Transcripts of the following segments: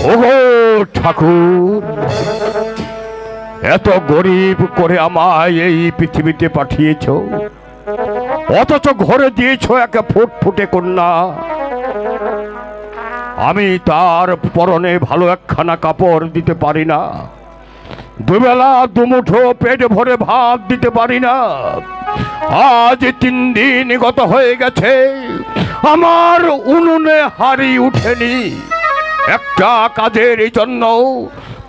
ওগো ঠাকুর, এত গরিব করে আমায় এই পৃথিবীতে পাঠিয়েছ, অথচ ঘরে দিয়েছ এক ফুটফুটে কন্যা। আমি তার পরনে ভালো একখানা কাপড় দিতে পারি না, দুবেলা দুমুঠো পেট ভরে ভাত দিতে পারি না। আজ 3 দিন গত হয়ে গেছে, আমার উনুনে হাড়ি উঠেনি। একটা কাজের জন্য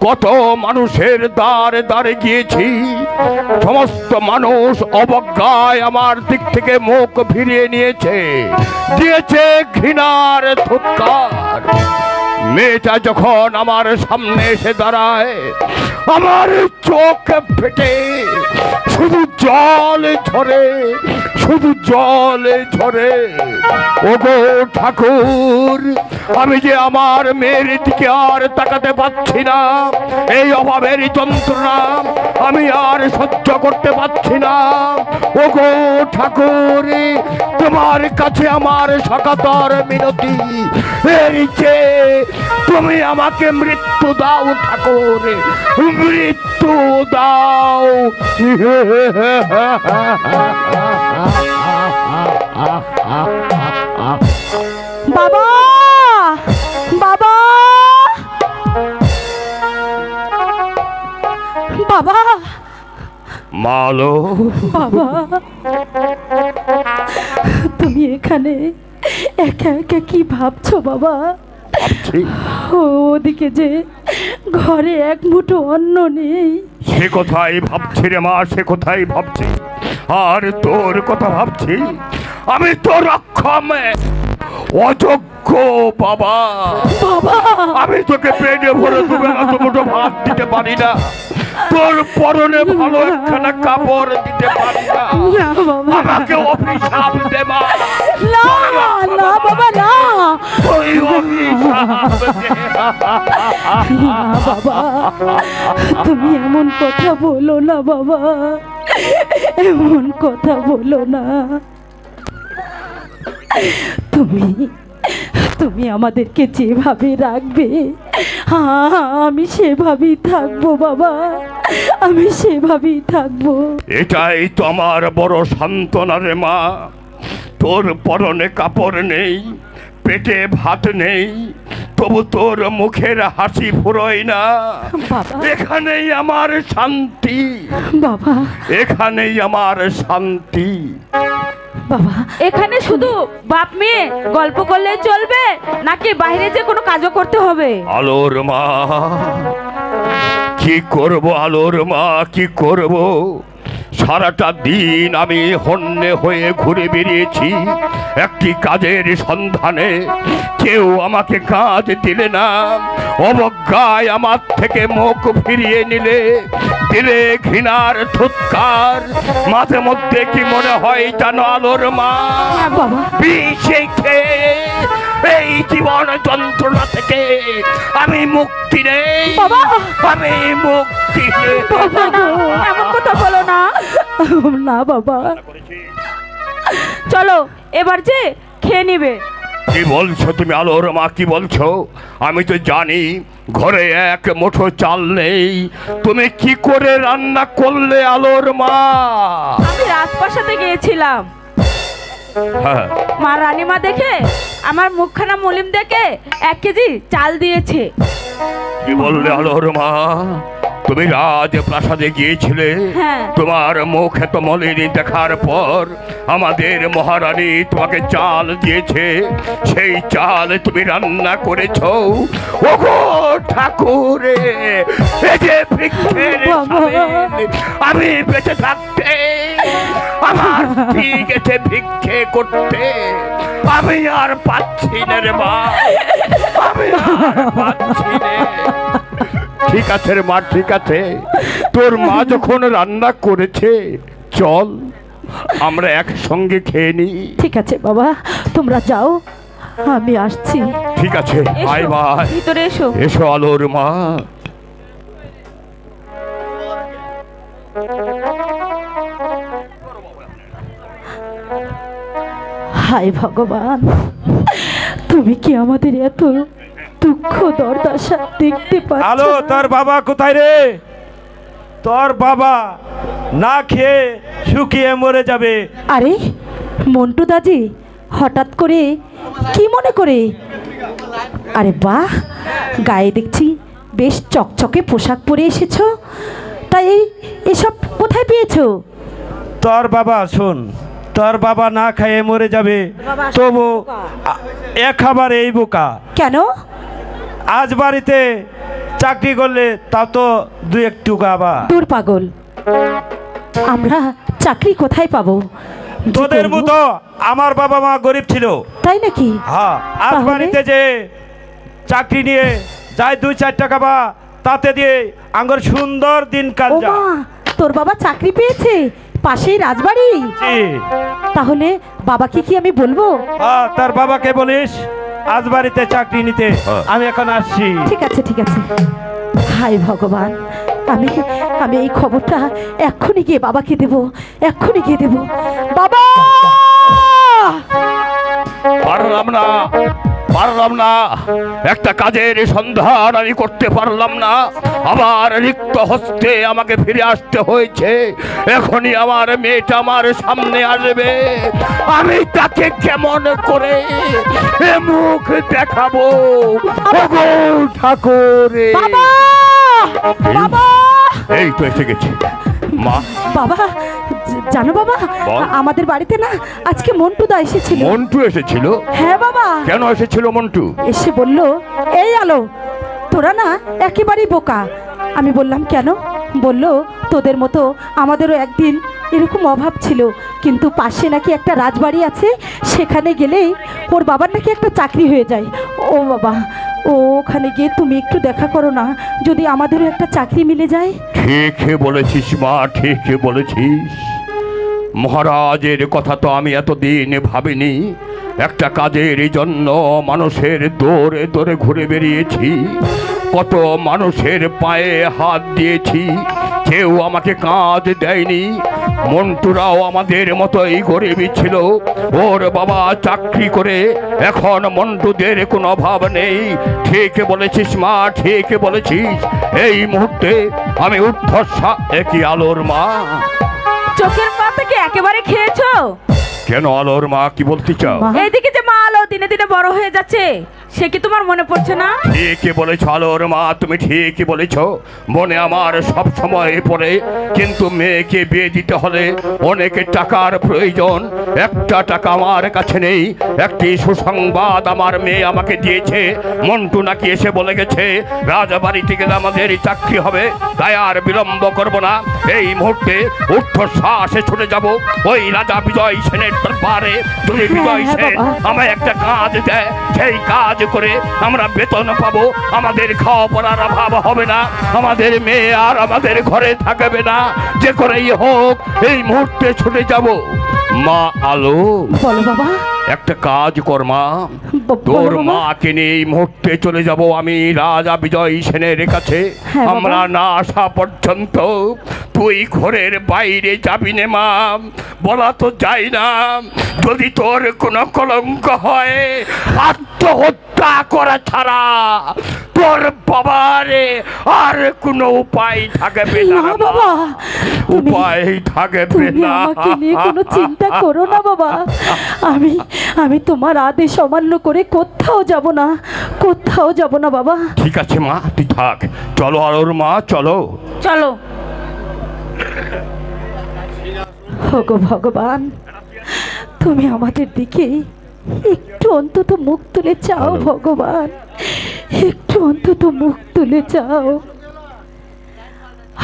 কত মানুষের দ্বারে দ্বারে গিয়েছি, সমস্ত মানুষ অবজ্ঞায় আমার দিক থেকে মুখ ফিরিয়ে নিয়েছে, দিয়েছে ঘৃণার ধিক্কার। মেয়েটা যখন আমার সামনে এসে দাঁড়ায়, আমার চোখ ফেটে শুধু জল ঝরে, শুধু জল ঝরে। ওগো ঠাকুর, আমি যে আমার মেয়ের দিকে আর তাকাতে পারছি না, এই অভাবের যন্ত্রণা আমি আর সহ্য করতে পারছি না। ওগো ঠাকুর, তোমার কাছে আমার সকাতর মিনতি, এই যে তুমি আমাকে মৃত্যু দাও ঠাকুর, মৃত্যু দাও। বাবা, বাবা, বাবা, মালো, বাবা, তুমি এখানে একা একা কি ভাবছো বাবা? ভাবছি। ওদিকে যে ঘরে এক মুঠো অন্ন নেই। সে কথাই ভাবছি রে মা, সে কথাই ভাবছি। আর তোর কথা ভাবছি, আমি তোর অক্ষম অযোগ্য বাবা। বাবা, আমি তোকে পেটে ভরে দুবেলা দুমুঠো ভাত দিতে পারি না, তোর পরনে ভালো একখানা কাপড় দিতে পারি না। না বাবা, আমাকে অভিশাপ দে মা, না না বাবা, না ওই অভিশাপ দে। না বাবা, তুমি এমন কথা বলো না বাবা, এমন কথা বলো না। তুমি তুমি আমাদেরকে যেভাবে রাখবে, আমি সেভাবেই থাকবো বাবা, আমি সেভাবেই থাকবো। এটাই তো আমার বড় সান্ত্বনা রে মা। তোর পরনে কাপড় নেই, পেটে ভাত নেই, তবু তোর মুখের হাসি ফুরোয় না। বাবা, এখানেই আমার শান্তি, বাবা, এখানেই আমার শান্তি। বাবা, এখানে শুধু বাপ মেয়ে গল্প করলে চলবে নাকি বাইরে যে কোনো কাজও করতে হবে? আলোর মা, কি করব আলোর মা, কি করব? সারাটা দিন আমি হন্যে হয়ে ঘুরে বেরিয়েছি একটি কাজের সন্ধানে, কেউ আমাকে কাজ দিলে না। অবজ্ঞায় আমার থেকে মুখ ফিরিয়ে নিলে, দিলে ঘৃণার ধিক্কার। মাঝে মধ্যে কি মনে হয় জানো আলোর মা, বাবা, বিষে খেয়ে এই জীবন যন্ত্রণা থেকে আমি মুক্তি নেই, বাবা, আমি মুক্তি নেই। বাবা গো, এমন কথা বলো না। না বাবা, চলো এবার যে খেয়ে নিবে। কি বলছো তুমি আলোর মা, কি বলছো? আমি তো জানি ঘরে এক মুঠো চাল নেই, তুমি কি করে রান্না করলে আলোর মা? আমি রাজপ্রাসাদে গিয়েছিলাম, হ্যাঁ, মা রানীমা দেখে আমার মুখখানা মলিম দেখে 1 কেজি চাল দিয়েছে। কি বললে আলোর মা? তুমি রাজপ্রাসাদে গিয়েছিলে, হ্যাঁ। তোমার মুখ এত মলিনী দেখার পর আমাদের মহারানী তোমাকে চাল দিয়েছে, সেই চাল তুমি রান্না করেছো। ওগো ঠাকুরে, এই যে ভিক্ষের স্বামী, আমি বেঁচে থাকতে আমার স্ত্রী গেছে ভিক্ষে করতে, আমি আর পাচ্ছি না রে মা, আমি আর পাচ্ছি না। ঠিক আছে রে মা, ঠিক আছে, তোর মা যখন রান্না করেছে, চল আমরা একসঙ্গে খেয়ে নি। ঠিক আছে বাবা, তোমরা যাও, আমি আসছি। ঠিক আছে, আয় এসো, ভাই, ভিতরে এসো। এসো আলোর মা। হায় ভগবান, তুমি কি আমাদের এত দুঃখ দুর্দশা দেখতে পাচ্ছ আলো, না? তোর বাবা কোথায় রে? তোর বাবা না খেয়ে শুকিয়ে মরে যাবে। আরে মন্টু দাজি, হঠাৎ করে কি মনে করে? আরে বাহ, গায়ে দেখছি বেশ চকচকে পোশাক পরে এসেছো, তাই এসব কোথায় পেয়েছো? তোর বাবা, শোন, তোর বাবা না খেয়ে মরে যাবে, তবু এক খাবার এই বোকা। কেন? আজ বাড়িতে চাকরি করলে তা তো দু একটু গাবা। দূর পাগল, আমরা চাকরি কোথায় পাবো? যে তোদের করবো? মতো আমার বাবা মা গরিব ছিল। তাই নাকি? হ্যাঁ, আজ তাহলে? বাড়িতে যে চাকরি নিয়ে যায় 2-4 টাকা বা তাতে দিয়ে আঙ্গর সুন্দর দিন কাল ও যা। মা, তোর বাবা চাকরি পেয়েছে পাশেই রাজবাড়ি? জি। তাহলে বাবাকে কি আমি বলবো? হ্যাঁ, তার বাবাকে বলিস আজ বাড়িতে চাকরি নিতে। হ্যাঁ। আমি এখন আসছি। ঠিক আছে ঠিক আছে। হায় ভগবান, আমি আমি এই খবরটা এক্ষুনি গিয়ে বাবাকে দেব, এক্ষুনি গিয়ে দেব। বাবা! পারলাম না, একটা কাজের সন্ধান আমি করতে পারলাম না। আমার রিক্ত হস্তে আমাকে ফিরে আসতে হয়েছে। এখনই আমার মেয়েটা আমার সামনে আসবে, আমি তাকে কেমন করে এ মুখ দেখাবো? ওগো ঠাকুর, বাবা! বাবা! এই তো এসে গেছি। মা, বাবা, জানো বাবা, বল। আমাদের বাড়িতে না আজকে মন্টুদা এসেছিল। মন্টু এসেছিল? হ্যাঁ বাবা, কেন এসেছিল মন্টু? এসে বলল, এই আলো, তোরা না একেবারেই বোকা। আমি বললাম কেন? বলল তোদের মতো আমাদেরও একদিন এরকম অভাব ছিল, কিন্তু পাশে নাকি একটা রাজবাড়ি আছে, সেখানে গেলেই ওর বাবার নাকি একটা চাকরি হয়ে যায়। ও বাবা, ও ওখানে গিয়ে তুমি একটু দেখা করো না, যদি আমাদেরও একটা চাকরি মিলে যায়। ঠিক বলেছিস মা, ঠিক বলেছিস। মহারাজের কথা তো আমি এতদিন ভাবিনি। একটা কাজের জন্য মানুষের দৌড়ে দৌড়ে ঘুরে বেরিয়েছি, কত মানুষের পায়ে হাত দিয়েছি, কেউ আমাকে কাজ দেয়নি। মন্টুরাও আমাদের মতোই গরিবই ছিল, ওর বাবা চাকরি করে এখন মন্টুদের কোনো অভাব নেই। ঠিক বলেছিস মা, ঠিক বলেছিস। এই মুহূর্তে আমি ঊর্ধ্বশ্বাস। একই আলোর মা। চোখের পাতাকে একেবারে খেয়েছো? কেন আলোর মা, কি বলতে চাও? মা? এইদিকে যে মা আলো দিনে দিনে বড় হয়ে যাচ্ছে, সে কি তোমার মনে পড়ছে না? ঠিকই বলেছ আলোর মা, তুমি ঠিকই বলেছ। মনে আমার সব সময় পড়ে, কিন্তু মেয়েকে বিয়ে দিতে হলে অনেক টাকার প্রয়োজন। একটা টাকা আমার কাছে নেই। একটি সুসংবাদ আমার মেয়ে আমাকে দিয়েছে, মন্টু নাকি এসে বলে গেছে রাজবাড়িতে গেলে আমাদের চাকরি হবে। তাই আর বিলম্ব করব না, এই মুহূর্তে ঊর্ধ্বশ্বাসে ছুটে যাব ওই রাজা বিজয় সেনের দরবারে। যদি বিজয় হ্যাঁ, সেন বাবা। আমায় একটা কাজ দেয়, সেই কাজ করে আমরা বেতন পাবো, আমাদের খাওয়া পড়ার অভাব হবে না, আমাদের মেয়ে আর আমাদের ঘরে থাকবে না। যে করেই হোক এই মুহূর্তে ছুটে যাব। মা আলো, বলো বাবা। একটা কাজ কর মা, বলো তোর বাবা। মাকে নিয়ে এই মুহূর্তে চলে যাব আমি রাজা বিজয় সেনের কাছে। হ্যাঁ, বাবা। আমরা না আসা পর্যন্ত তুই ঘরের বাইরে যাবি নে মা, বলা তো যায় না। যদি তোর কোনো কলঙ্ক হয়, আত্মহত্যা করা ছাড়া তোর বাবারে আর কোনো উপায় থাকবে না না বাবা, তুমি উপায় থাকবে তুমি না। আমাকে নিয়ে কোনো চিন্তা করো না বাবা। আমি আমি তোমার আদেশ অমান্য করে কোথাও যাব না, কোথাও যাব না বাবা। ঠিক আছে মা, তুই থাক। চলো আলোর মা, চলো। চলো। ওগো ভগবান, তুমি আমাদের দিকে একটু অন্তত মুখ তুলে চাও ভগবান, একটু অন্তত মুখ তুলে চাও।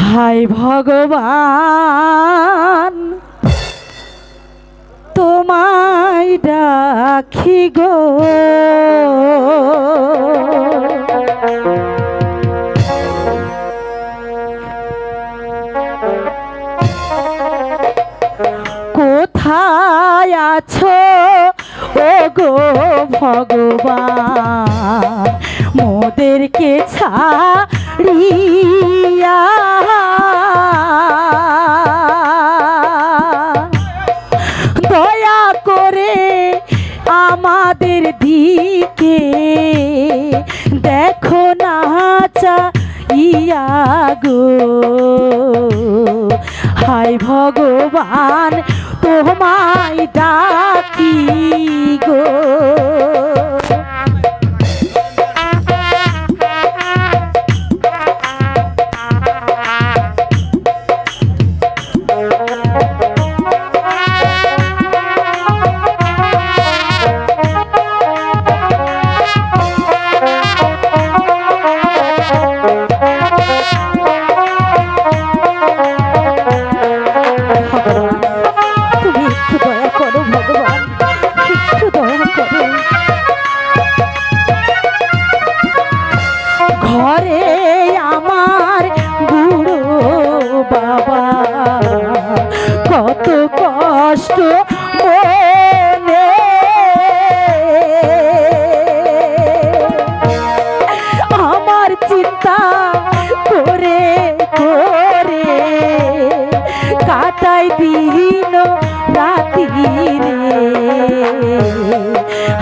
হায় ভগবান, তোমায় ডাকি গো, কোথায় আছো ওগো ভগবান, মোদেরকে ছাড়িয়া দয়া করে আমাদের দিকে দেখো না ইয়া গো, হায় ভগবান তোমায় ডাকি গো। তুমি একটু দয়া করো ভগবান, একটু দয়া করো। ঘরে আমার বুড়ো বাবা কত কষ্ট মনে, আমার চিন্তা করে করে কাটাই দিন রাতি রে,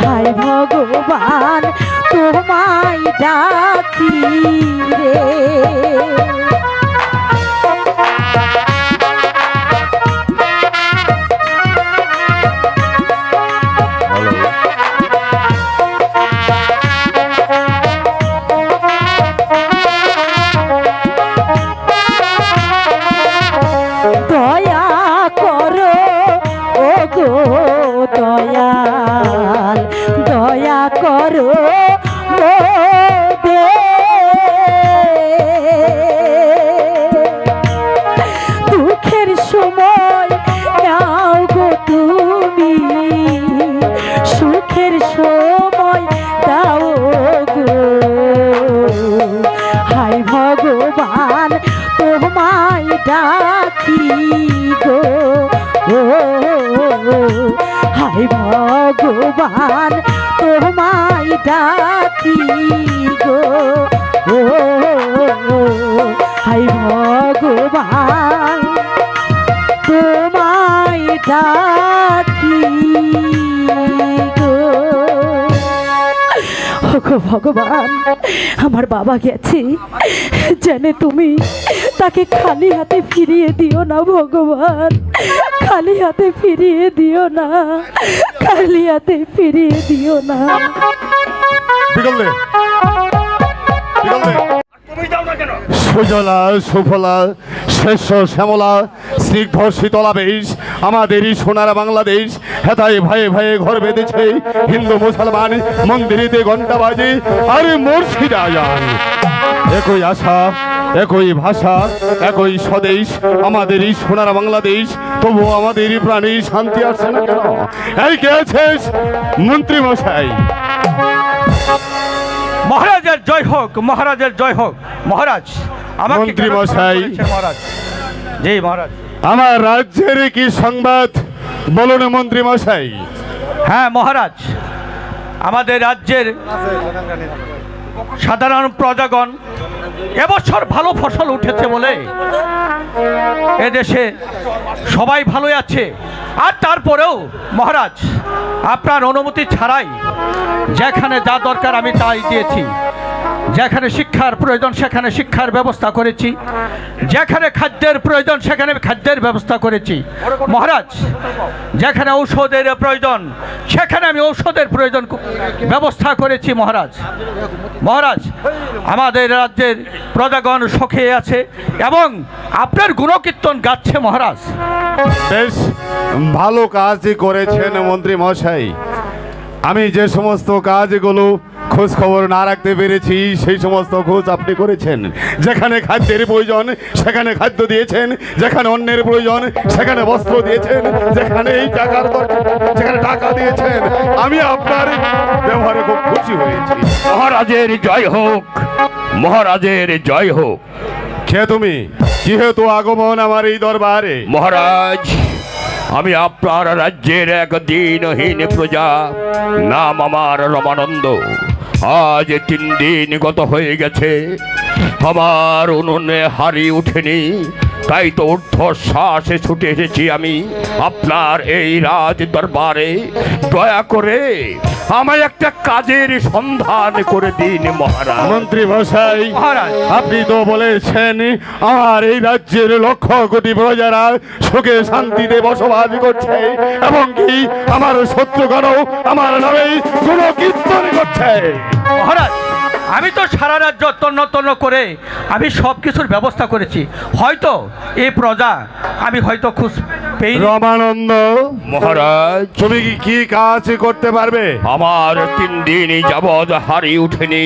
হায় ভগবান তোমায় ডাকি রে। দয়া করো ও গো দয়াল, দয়া করো দুঃখের সময় নাও গো তুমি, সুখের সময় দাও গো, হায় ভগবান তোমায় ডাকি গো, হায় ভগবান তোমায় ডাকি গো, হায় ভগবান তোমায় ডাকি গো। ওগো ভগবান, আমার বাবা গেছে, জানে তুমি তাকে খালি হাতে ফিরিয়ে দিও না ভগবান, খালি হাতে ফিরিয়ে দিও না, খালি হাতে ফিরিয়ে দিও না। সুজলা সুফলা শেষ শ্যামলা স্নিগ্ধ শীতলা বেশ আমাদেরই সোনার বাংলাদেশ, হেতায় ভয়ে ভয়ে ঘর বেঁধেছে হিন্দু মুসলমান, মন্দিরেতে ঘন্টা বাজে আরে মুর্শিদা যান। একই আশা, একই ভাষা, একই স্বদেশ, আমাদেরই সোনার বাংলাদেশ, তবু আমাদেরই প্রাণী শান্তি আসছে না কেন? এই কে আছিস মন্ত্রী মশাই? মহারাজের জয় হোক, মহারাজের জয় হোক। মহারাজ আমাকে মন্ত্রী মশাই। মহারাজ, জি মহারাজ। আমার রাজ্যের কি সংবাদ বলুন মন্ত্রী মশাই। হ্যাঁ মহারাজ, আমাদের রাজ্যের সাধারণ প্রজাগণ এবছর ভালো ফসল উঠেছে বলে এদেশে সবাই ভালোই আছে। আর তারপরেও মহারাজ আপনার অনুমতি ছাড়াই যেখানে যা দরকার আমি তাই দিয়েছি। যেখানে শিক্ষার প্রয়োজন সেখানে শিক্ষার ব্যবস্থা করেছি, যেখানে খাদ্যের প্রয়োজন সেখানে খাদ্যের ব্যবস্থা করেছি মহারাজ। যেখানে ঔষধের প্রয়োজন সেখানে আমি ঔষধের ব্যবস্থা করেছি মহারাজ। মহারাজ আমাদের রাজ্যের প্রজাগণ সুখে আছে এবং আপনার গুণকীর্তন গাচ্ছে মহারাজ। বেশ ভালো কাজই করেছেন মন্ত্রী মশাই। আমি যে সমস্ত কাজগুলো খোঁজ খবর না রাখতে পেরেছি সেই সমস্ত খোঁজ আপনি করেছেন। যেখানে খাদ্যের প্রয়োজন সেখানে খাদ্য দিয়েছেন, যেখানে অন্যের প্রয়োজন সেখানে বস্ত্র দিয়েছেন, যেখানে এই টাকার দরকার সেখানে টাকা দিয়েছেন। আমি আপনার ব্যবহারে খুব খুশি হয়েছি। মহারাজের জয় হোক, মহারাজের জয় হোক। কে তুমি? যেহেতু আগমন আমার এই দরবারে? মহারাজ, আমি আপনার রাজ্যের এক দিনহীন প্রজা, নাম আমার রমানন্দ। আজ 3 দিন গত হয়ে গেছে, আমার উনুনে হাড়ি উঠেনি, তাই তো ঊর্ধ্বশ্বাসে ছুটে এসেছি আমি আপনার এই রাজ দরবারে। দয়া করে আমায় একটা কাজের সন্ধান করে দিন মহারাজ। মন্ত্রী মশাই, মহারাজ আপনি তো বলেছেন আমার এই রাজ্যের লক্ষ কোটি প্রজারা সুখে শান্তিতে বসবাস করছে এবং কি আমার শত্রুগণও আমার নামে কোনো কীর্তন করছে। মহারাজ, আমি তো সারা রাজ্য তন্ন তন্ন করে আমি সব কিছুর ব্যবস্থা করেছি। হয়তো এই প্রজা আমি হয়তো খুশ পেয়ে রমানন্দ, মহারাজ, তুমি কি কাজ করতে পারবে? আমার 3 দিন যাবৎ হারি উঠেনি।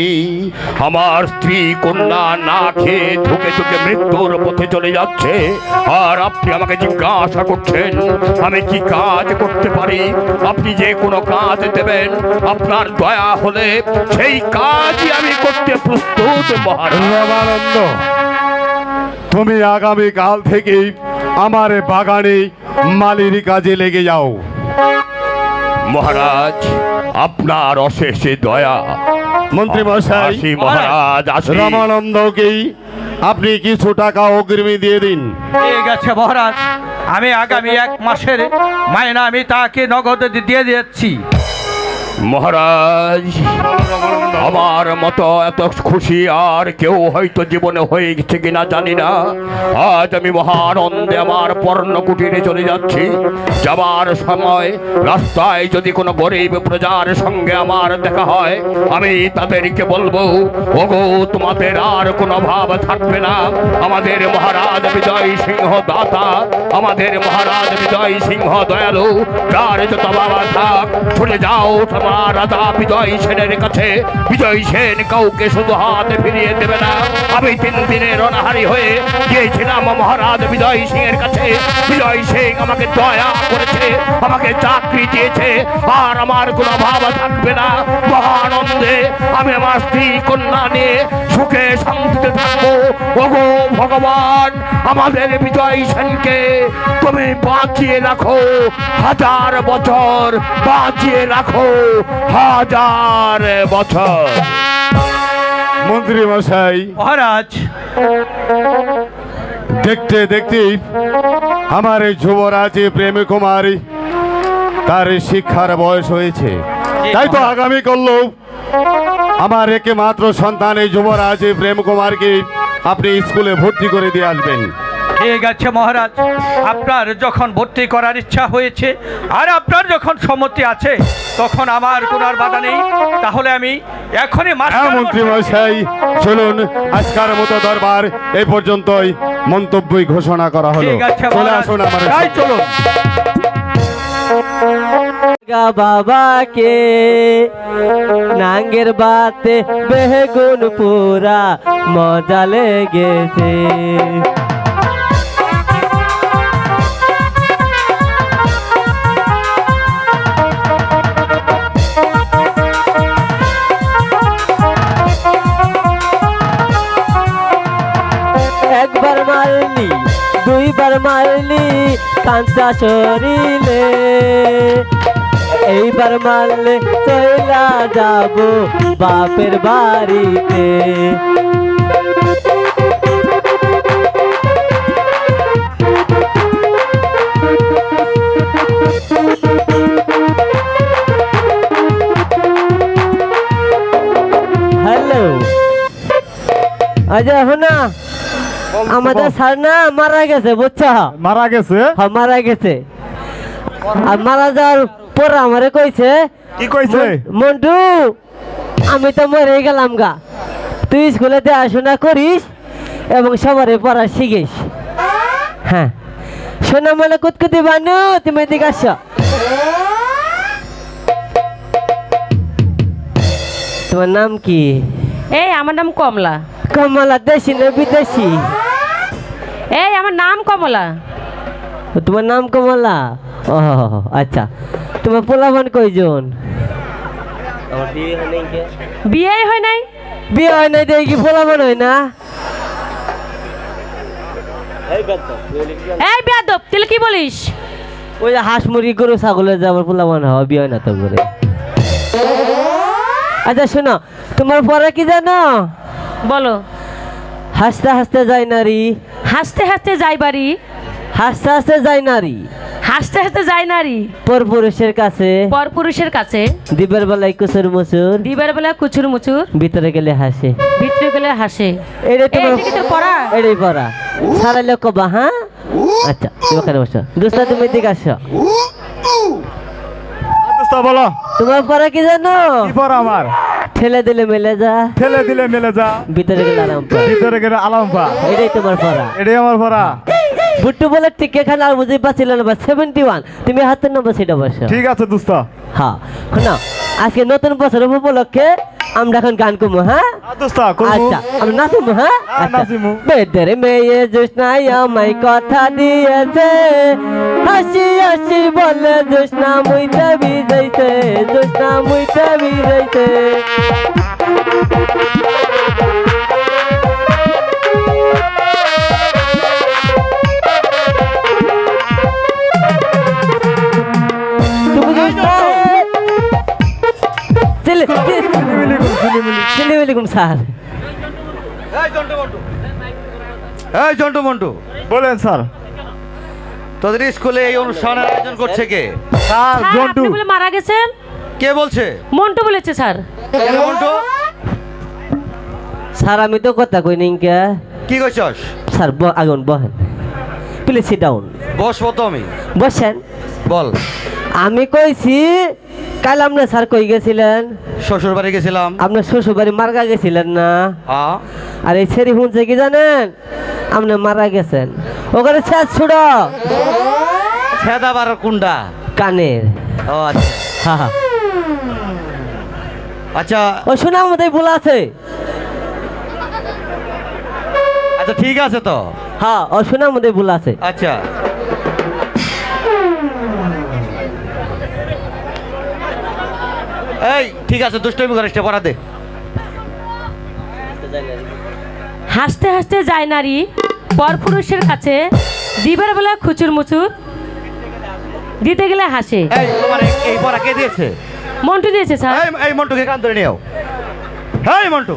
আমার স্ত্রী কন্যা না খেয়ে ধুকে ধুকে মৃত্যুর পথে চলে যাচ্ছে, আর আপনি আমাকে জিজ্ঞাসা করছেন আমি কি কাজ করতে পারি। আপনি যে কোনো কাজ দেবেন, আপনার দয়া হলে সেই কাজই আমি করতে প্রস্তুত মহারাজ। রমানন্দ, তুমি আগামী কাল থেকে আমার বাগানে মালির কাজে লেগে যাও। মহারাজ, আপনার অশেষ দয়া। মন্ত্রী মশাই, আসি মহারাজ, আসি। রমানন্দকে আপনি কিছু টাকা অগ্রিম দিয়ে দিন। পেয়ে গেছে মহারাজ। আমি আগামী 1 মাসের মাইনা আমি তাকে নগদ দিয়ে দিচ্ছি। মহারাজ, আমার মতো এত খুশি আর কেউ হয়তো জীবনে হয়ে গেছে কিনা জানি না। আজ আমি মহানন্দে আমার পর্ণ কুটিরে চলে যাচ্ছি। যাবার সময় রাস্তায় যদি কোনো গরিব প্রজার সঙ্গে আমার দেখা হয়, আমি তাদেরকে বলবো, ওগো তোমাদের আর কোনো অভাব থাকবে না। আমাদের মহারাজ বিজয় সিংহ দাতা, আমাদের মহারাজ বিজয় সিংহ দয়ালু, যার যত বাবা থাক চলে যাও তোমার রাজা বিজয় সেনের কাছে। বিজয় সেন কাউকে শুধু হাতে ফিরিয়ে দেবে না। আমি 3 দিনের অনাহারি হয়ে গিয়েছিলাম মহারাজ বিজয় সিং এর কাছে। বিজয় সিং আমাকে দয়া করেছে, আমাকে চাকরি দিয়েছে, আর আমার কোনো অভাব থাকবে না। মহানন্দে আমি আমার স্ত্রী কন্যা নিয়ে সুখে শান্তিতে থাকবো। ওগো ভগবান, আমাদের বিজয় সেনকে তুমি বাঁচিয়ে রাখো 1000 বছর, বাঁচিয়ে রাখো 1000 বছর। মন্ত্রী মশাই, মহারাজ, দেখতে দেখতে আমার এই যুবরাজ প্রেম কুমারী তার শিক্ষার বয়স হয়েছে। তাই তো আগামী করলো আমার একমাত্র সন্তান এই যুবরাজ প্রেম কুমারকে আপনি স্কুলে ভর্তি করে দিয়ে আসবেন। ঠিক আছে মহারাজ, আপনার যখন ভর্তি করার ইচ্ছা হয়েছে আর আপনার যখন সম্মতি আছে, তখন আমার কোনো আর বাধা নেই। তাহলে আমি এখনই হ্যাঁ মন্ত্রী মশাই, চলুন আজকের মতো দরবার এই পর্যন্তই মন্তব্যই ঘোষণা করা হলো। ঠিক আছে চলে মহারাজ, আসুন আমার তাই চলুন। বাবাকে নাঙ্গের বাতে বেগুন পুরা মজা লেগেছে। একবার মারলি, 2 বার মারলি কাঁচা শরীরে, এইবার মারলে চইলা যাব বাপের বাড়িতে। হ্যালো, আজ না আমাদের স্যার না মারা গেছে, বুঝছো? মারা গেছে? হ্যাঁ মারা গেছে। আর মারা যাওয়ার পর আমারে কইছে, কি কইছে? মন্টু আমি তো মরে গেলাম গা, তুই স্কুলে দেখাশোনা করিস এবং সবারে পড়া শিখিস। হ্যাঁ শোনা মানে কুতকুতি বানু, তুমি এদিকে আসো। তোমার নাম কি? এই আমার নাম কমলা। কমলা দেশি না বিদেশি? এই আমার নাম কমলা। তোমার নাম কমলা? ও আচ্ছা, তোমার পোলাপান কয়জন? বিয়ে হয় নাই। বিয়ে হয় নাই দেখি পোলাপান হয় না? এই বেয়াদব, তুই কি বলিস? ওই যে হাঁস মুরগি গরু ছাগলের যাবার পোলাপান হওয়া, বিয়ে হয় না তো করে। আচ্ছা শোনো, তোমার পরে কি জানো? বলো। হাসতে হাসতে যায় নারী, হাসতে হাসতে যাই বাড়ি, হাসতে হাসতে যায় নারী, হাসতে হাসতে যায় নারী পর পুরুষের কাছে পরপুরুষের কাছে দিবের বেলায় কুচুর মুচুর দিবার বেলা কুচুর মুচুর ভিতরে গেলে হাসে। ভিতরে গেলে হাসে। এটাই এই, এটা কি তোর পড়া? এটাই পড়া সারা লোক কবা হ্যাঁ। আচ্ছা তুমি ওখানে বসো দোস্ত, তুমি দিকে আসো। দোস্ত বলো তোমার পড়া কি জানো? কি পর আমার ঠেলে দিলে মেলে যা, ঠেলে দিলে মেলে যা, ভিতরে গেলে আরাম পা। ভিতরে গেলে আলাম পা। এটাই তোমার পড়া। এটাই আমার পড়া। বুট্টু বলে ঠিক এখানে আর বুঝতে পারছিল না 71 তুমি হাতের নম্বর সেটা বসো। ঠিক আছে দোস্ত। হ্যাঁ শোনো, আজকে নতুন বছর উপলক্ষে আমরা এখন গান করবো। হ্যাঁ দোস্ত করবো। আচ্ছা আমরা নাচবো। হ্যাঁ আচ্ছা নাচিমু। বেদের মেয়ে জোসনাই আমায় কথা দিয়েছে, হাসি হাসি বলে জোসনা মুইতে ভিজাইছে, জোসনা মুইতে ভিজাইছে। তুমি জোসনা সালামালাইকুম স্যার। এই জন্টু মন্টু, বলেন স্যার। তোদের স্কুলে এই অনুষ্ঠানের আয়োজন করছে কে? Sir sir, Jontu. আপনি বলে মারা গেছেন? কে বলছে? মন্টু বলেছে স্যার। কেন মন্টু? স্যার আমি তো কথা কই নাই কে। কি কইছস? স্যার আগুন বহেন, প্লিজ সিট ডাউন। বসবো তো আমি। বসেন। বল। আমি কইছি কাল আপনি স্যার কই গেছিলেন? শ্বশুর বাড়ি গেছিলাম। আপনার শ্বশুর বাড়ি মার্গা গেছিলেন না? হ্যাঁ। আর এই ছেড়ি শুনছে কি জানেন? আপনি মারা গেছেন। ওখানে ছেদ ছুড়ো ছেদা বার কুন্ডা কানের। ও আচ্ছা। হ্যাঁ হ্যাঁ। আচ্ছা ও শোনা আমাদের ভুল আছে। আচ্ছা ঠিক আছে তো। হ্যাঁ ও শোনা আমাদের ভুল আছে। আচ্ছা এই ঠিক আছে, দুষ্টমি করিস না, পড়া দে। হাসতে হাসতে যায় নারী পরপুরুষের কাছে, দিবার বেলা খুচুর মুচুর, দিতে গেলে হাসে। এই তোমার এই পড়া কে দিয়েছে? মন্টু দিয়েছে স্যার। এই মন্টুকে কান ধরে নিও। এই মন্টু,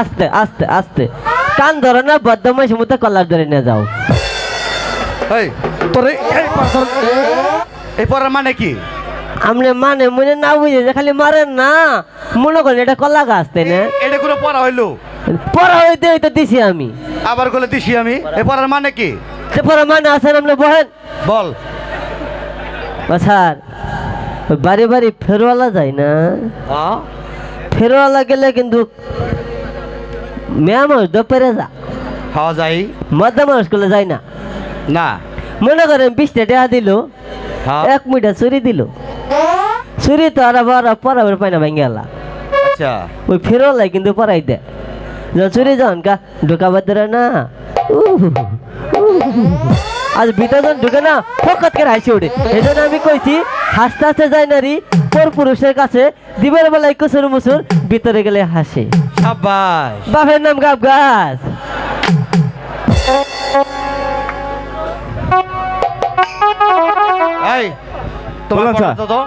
আস্তে আস্তে আস্তে, কান ধরো না, বদমাইশ মতো কলার ধরে নিয়ে যাও। এই তোর এই পড়ার মানে কি? আপনি মানে মনে না বুঝে যে খালি মারেন না, মনে করেন এটা কলা গাছ, তাই না? এটা কোনো পড়া হইলো? পড়া হইতে হইতে দিছি আমি। আবার বলে দিছি আমি। এই পড়ার মানে কি? সে পড়া মানে আছেন আপনি বহেন। বল। ও স্যার, ওই বাড়ি বাড়ি ফেরওয়ালা যায় না? হ্যাঁ। ফেরওয়ালা গেলে কিন্তু মেয়া মানুষ পেরে যা, খাওয়া যায় মধ্যা মানুষ গুলো যায় না। না? মনে করেন 20টা টাকা দিল, হ্যাঁ। 1 মিটা চুরি দিল, চুরি তো আর আবার পড়াবার পায় না ভেঙে গেলা। আচ্ছা ওই ফেরওয়ালাই কিন্তু পড়াই দেয়। চুরি যখন কা ঢোকাবার ধরে না, আজ ভিতর যখন ঢুকে না ফকত করে হাসি ওঠে। এই জন্য আমি কইছি হাসতে হাসতে যায় নারী পর পুরুষের কাছে, দিবের বেলায় কুসুর মুসুর, ভিতরে গেলে হাসে। সাবাস। বাপের নাম গাব গাছ। এই তোমার বলেন, পড়া স্যার। তো।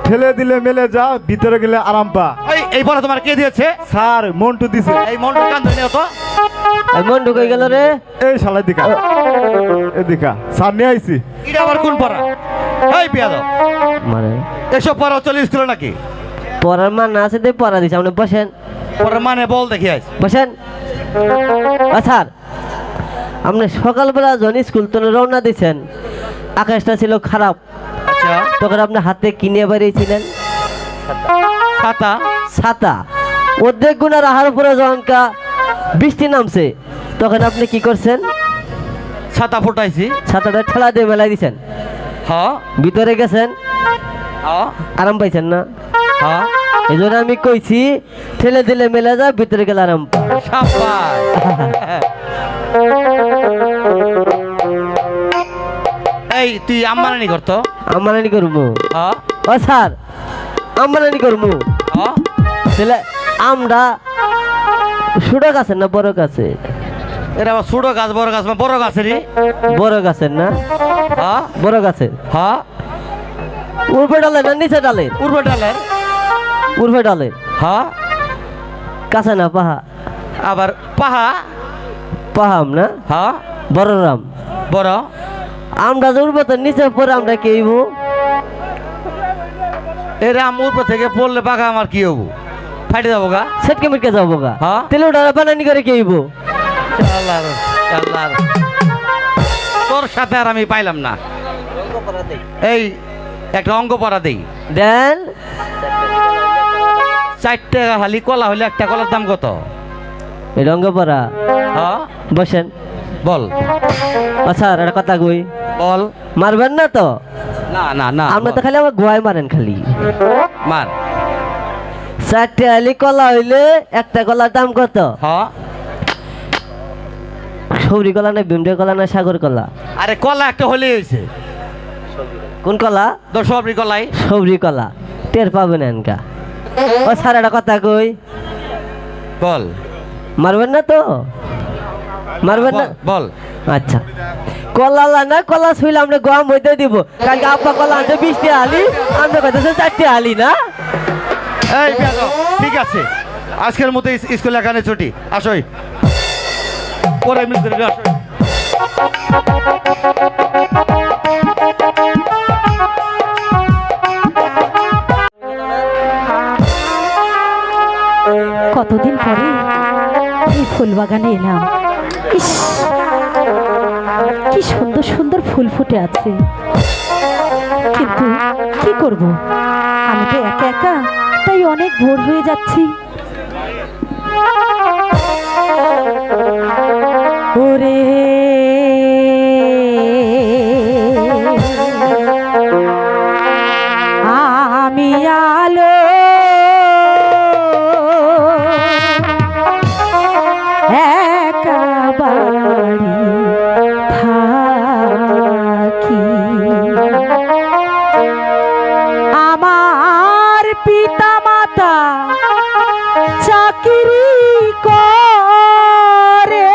ঠেলে দিলে মেলে যা, ভিতরে গেলে আরাম পা। এই পড়া তোমার কে দিয়েছে? স্যার মন্টু দিছে। এই মন্টু কান ধরে নিও তো। মন ঢুকে গেল রে। এই শালা দিকা, এদিকা স্যার নিয়ে আইছি। এটা আবার কোন পড়া? এই বিয়াদব, মানে এসব পড়া চলে স্কুলে নাকি? পড়ার মান আছে তাই পড়া দিছে। আপনি বসেন পড়ার মানে বল দেখি আজ। বসেন। স্যার আপনি সকালবেলা যখন স্কুল তো রওনা দিচ্ছেন, আকাশটা ছিল খারাপ, আচ্ছা। তখন আপনি হাতে কিনে বেরিয়েছিলেন ছাতা। ছাতা। অর্ধেক গুণার আহার পরে যখন বৃষ্টি নামছে, তখন আপনি কি করছেন? ছাতা ফুটাইছি। ছাতাটা ঠেলা দিয়ে মেলাই দিচ্ছেন, হ্যাঁ ভিতরে গেছেন, হ্যাঁ আরাম পাইছেন না? হ্যাঁ। এই জন্য আমি কইছি ঠেলে দিলে মেলে যা, ভিতরে গেলে আরাম পা। সাবাস। এই তুই আম্মানানি করতো? আমানানি করবো? হ্যাঁ ও স্যার আমানানি করবো? হ্যাঁ। তাহলে আমরা ছোট গাছের না বড় গাছে? এটা আবার ছোট গাছ বড় গাছ, বড় গাছেরই। বড় গাছের না? হ্যাঁ বড় গাছের। হ্যাঁ। উর্ফে ডালের না নিচে ডালের? উর্বে ডালের। উর্ফে ডালের। হ্যাঁ। কাছে না পাহা? আবার পাহা। পাহাম না হ্যাঁ বড় রাম বড় আমরা উঠবো তো নিচে পরে আমরা কেইব এই রাম উপর থেকে পড়লে পাকা আমার কি হবো ফাটে যাবো গা সেটকে মিটকে যাবো গা হ্যাঁ। তেলে ওটা বানানি করে কেইব আল্লাহর আল্লাহর তোর সাথে আর আমি পাইলাম না এই একটা অঙ্গ পড়া দেই দেন 4 টাকা খালি কলা হইলে একটা কলার দাম কত এই রঙ্গ পরা হ্যাঁ বসেন বল আচ্ছা একটা কথা কই বল মারবেন না তো না না না আমরা তো খালি আমার গোয়ায় মারেন খালি মার 4টে আলি কলা হইলে একটা কলার দাম কত হ্যাঁ সবরি কলা না বিমডে কলা না সাগর কলা আরে কলা একটা হলেই হয়েছে কোন কলা তোর সবরি কলাই সবরি কলা টের পাবেন এনকা ও স্যার একটা কথা কই বল মারবেন না তো মারবেন না বল আচ্ছা কলা না কলা শুইলে আমরা গম হইতে দিব কালকে আব্বা কলা আনতে 20টে আলি আমরা কইতেছে 4টে আলি না এই বেয়াদব, ঠিক আছে আজকের মতো স্কুল এখানে ছুটি আসই পরে মিস করে আসই কতদিন পরে এই ফুল বাগানে এলাম। ইস, কি সুন্দর সুন্দর ফুল ফুটে আছে, কিন্তু কি করব, আমি তো একা একা, তাই অনেক ভোর হয়ে যাচ্ছি। ওরে আমি আলো একা বাড়ি থাকি, আমার পিতা মাতা চাকরি করে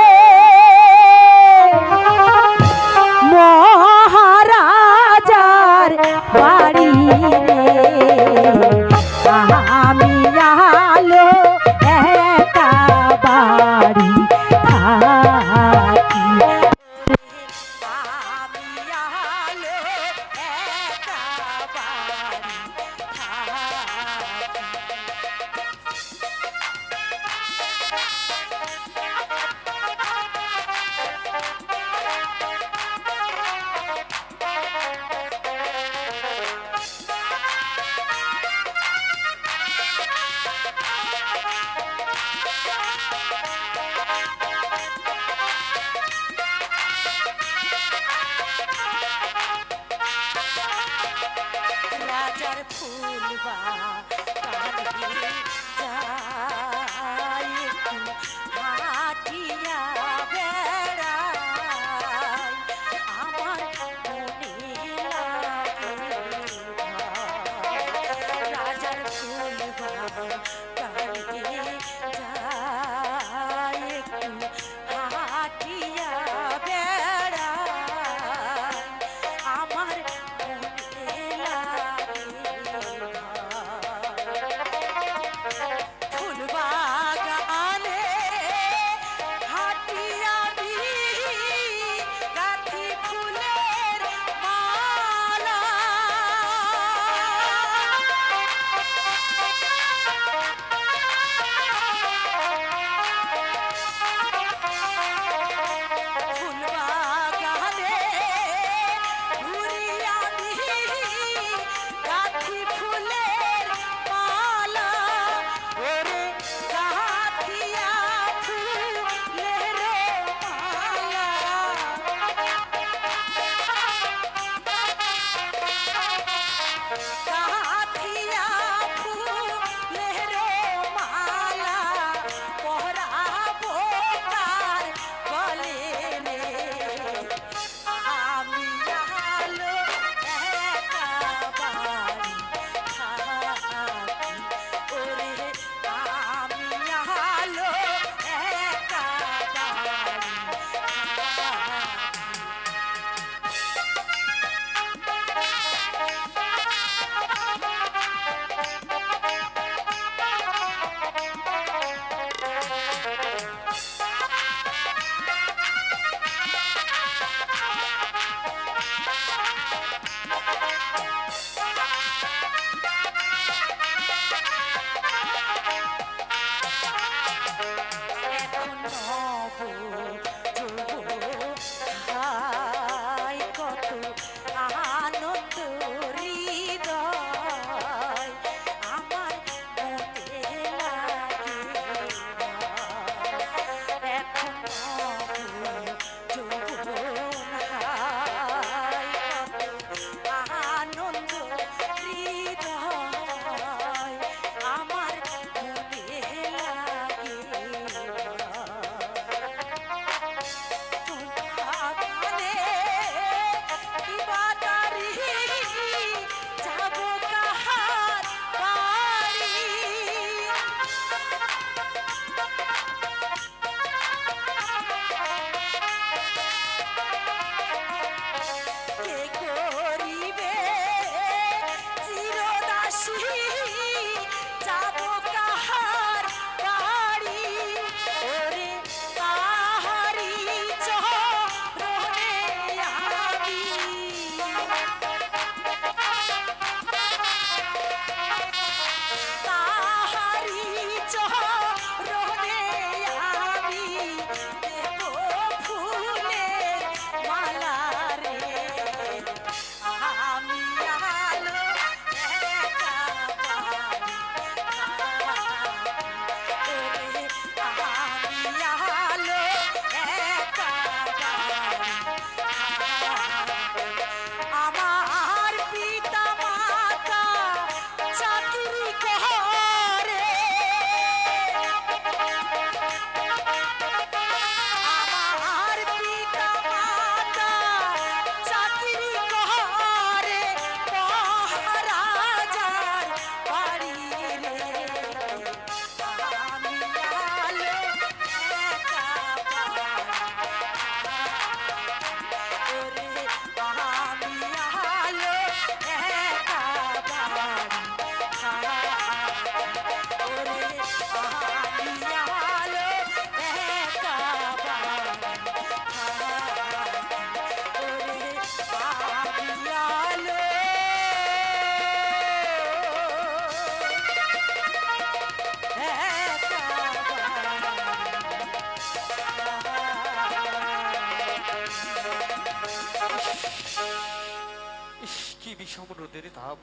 ইস, কি বিষম রোদের তাপ,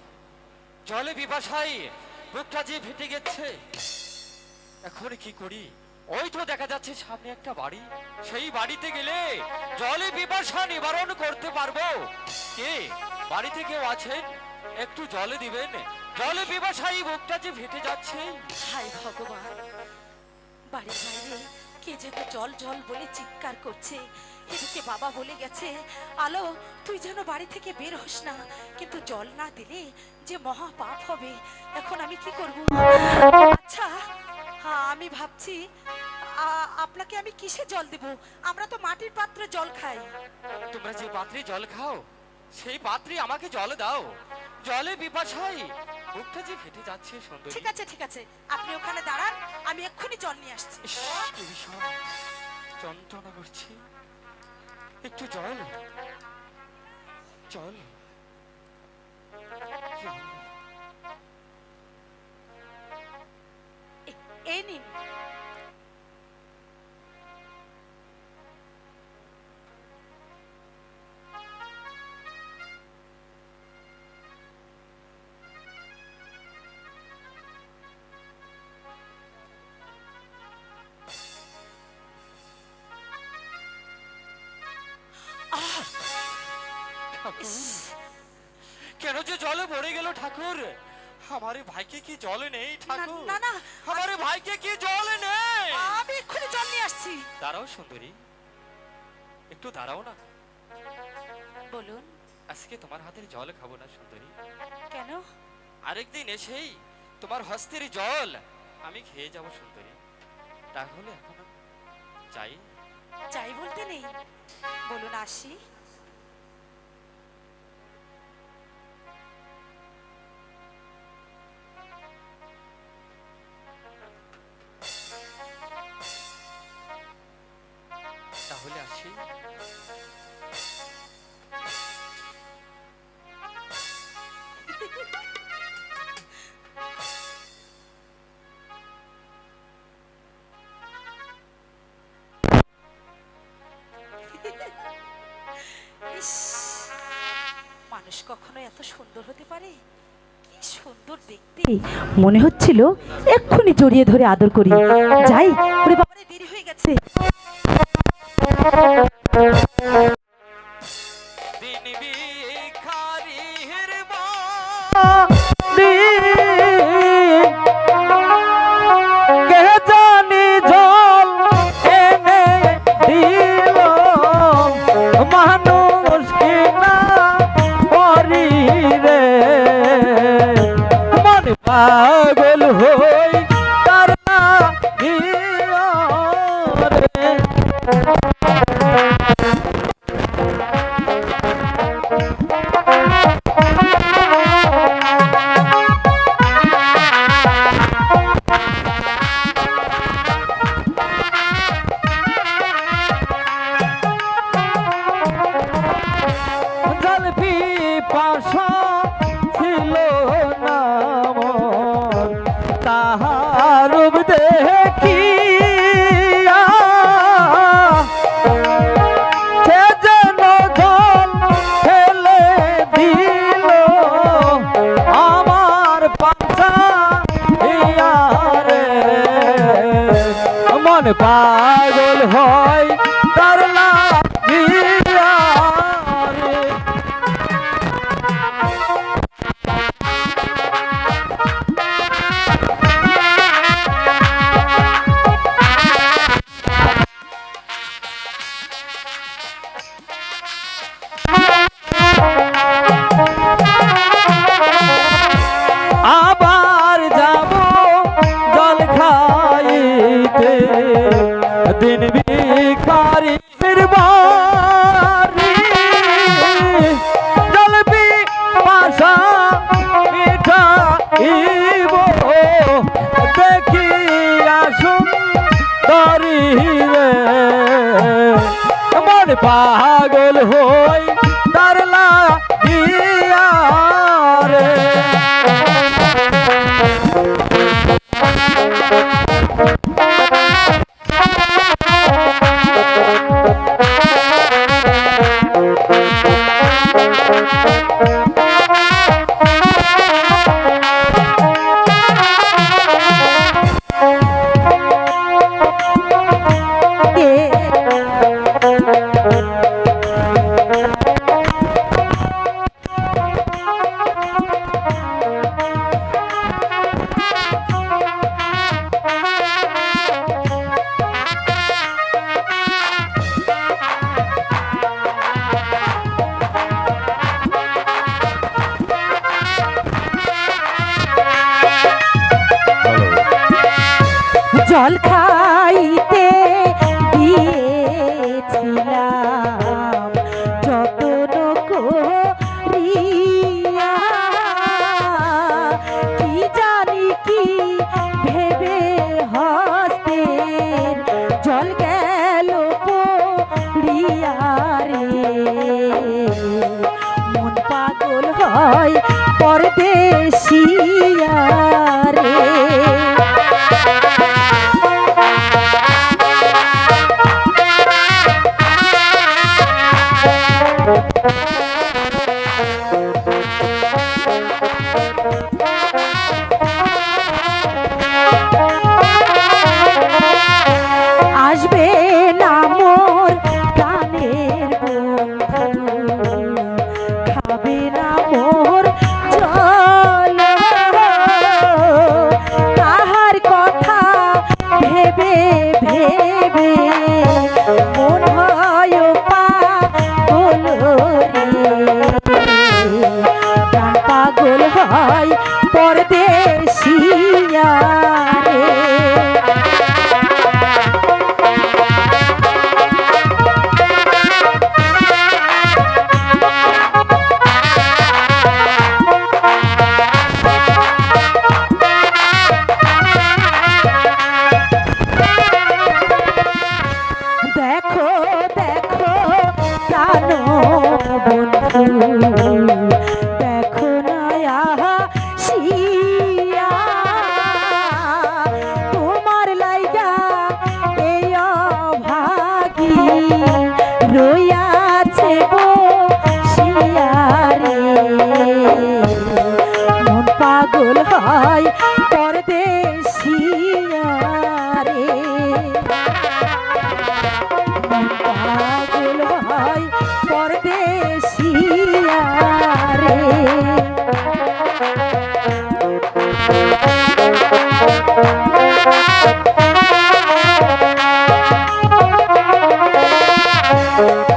জলে পিপাসায় বুকটা যে ফেটে গেছে। এখন কি করি? ওই তো দেখা যাচ্ছে সামনে একটা বাড়ি, সেই বাড়িতে গেলে জলে পিপাসা নিবারণ করতে পারবো। কে বাড়িতে কেউ আছেন? একটু জলে দিবেন, জলে পিপাসায় বুকটা যে ফেটে যাচ্ছে। হায় ভগবান, বাড়ির বাইরে কে যেন জল জল বলে চিৎকার করছে। এদিকে বাবা বলে গেছে, আলো তুই যেন বাড়ি থেকে বের হোস না, কিন্তু জল না দিলে যে মহা পাপ হবে। এখন আমি কি করব? আচ্ছা, হ্যাঁ আমি ভাবছি আপনাকে আমি কিসে জল দেব? আমরা তো মাটির পাত্রে জল খাই। তোমরা যে পাত্রে জল খাও সেই পাত্রে আমাকে জল দাও। জলে পিপাসায় বুকটা যে ফেটে যাচ্ছে সুন্দরী। ঠিক আছে ঠিক আছে, আপনি ওখানে দাঁড়ান, আমি এক্ষুনি জল নিয়ে আসছি। ইস, কি ভীষণ যন্ত্রণা করছি। একটু জল, জল, জল। এই নিন। কেন যে জলে পড়ে গেল ঠাকুর? আমার ভাইকে কি জলে নেই ঠাকুর? না না, আমার ভাইকে কি জলে নেই? আমি এক্ষুনি জল নিয়ে আসছি। দাঁড়াও সুন্দরী, একটু দাঁড়াও না। বলুন। আজকে তোমার হাতের জল খাবো না সুন্দরী। কেন? আরেকদিন এসেই তোমার হস্তের জল আমি খেয়ে যাব সুন্দরী। তাহলে এখন যাই। যাই বলতে নেই, বলুন আসি। তাহলে আসি। ইস, মানুষ কখনো এত সুন্দর হতে পারে? কি সুন্দর দেখতে। মনে হচ্ছিল এক্ষুনি জড়িয়ে ধরে আদর করি। যাই, ওরে বাবা, অনেক দেরি হয়ে গেছে। দিন ভিখারির কে জানি জল এনে দিল মানুষ কিনা করি রে, মন পাগল হই তার না রে। জল পিপাসা ছিল না মন, তাহার রূপ দেখিয়া সে যেন জল ফেলে দিল আমার পাছা রে, মন পাগল হয় তার লাগিয়া রে। আবার যাব জল খাইতে, দিন পাগল হই তার লাগিয়া রে। জল খাইতে দিয়েছিলাম যতন করিয়া, কি জানি কি ভেবে হস্তের জল গেল পড়িয়া রে। মন পাগল হয় পরদেশিয়া রে। আসবে না মোর প্রাণের বন্ধু, খাবে না মোর জল, তাহার কথা ভেবে ভেবে মন হয় পাগল রে। প্রাণ পাগল হয় পরদেশিয়া রে। দেখো দেখো প্রাণ বন্ধু, দেখো নয়া শিয়া, তোমার লাইগা এই অভাগী রইয়াছে বসিয়া রে। মন পাগল হয় পরদেশিয়া রে। পাগল হয় পরদেশিয়া রে।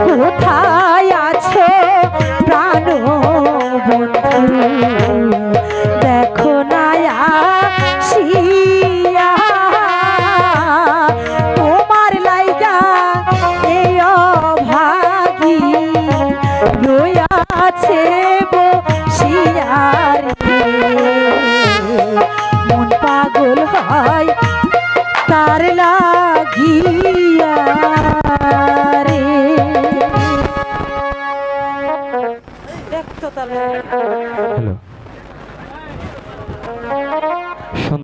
কোথায় আছো প্রাণ বন্ধু, দেখো না আসি